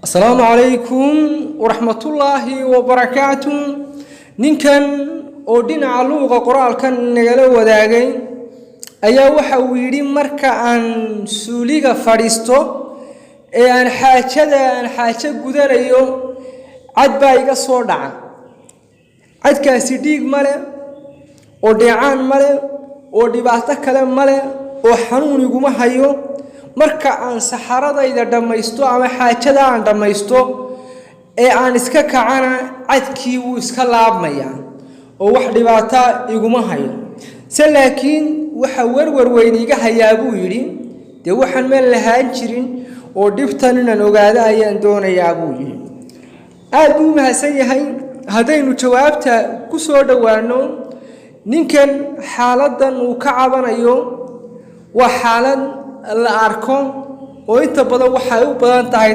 السلام عليكم ورحمة الله وبركاته. نكن أودين علوغ قرآن كان نجلو وداعين أيها وحويرين مركا عن سوليغا فارستو أن حاجة جودة اليوم عد بايقة صورة عد كاسيديق ماله وديعان ماله وديبعتا كلام ماله وحنون يقوم هايو marka aan saxaradayda dhamaysto ama xaajada aan dhamaysto ee aan iska kacana cadkii uu iska laabmaya oo wax dhibaato iguma hayo laakiin waxa warwar weyn iga hayaabuu yiri de waxaan meel lahaan jirin oo dhibtan inaan ogaado ayaan doonayaa buu yiri aad buu mahadsan yahay hadaynu jawaabta ku soo dhawaano ninkan xaaladan uu ka cabanayo waa xaalad la arko oo inta badan waxay u badan tahay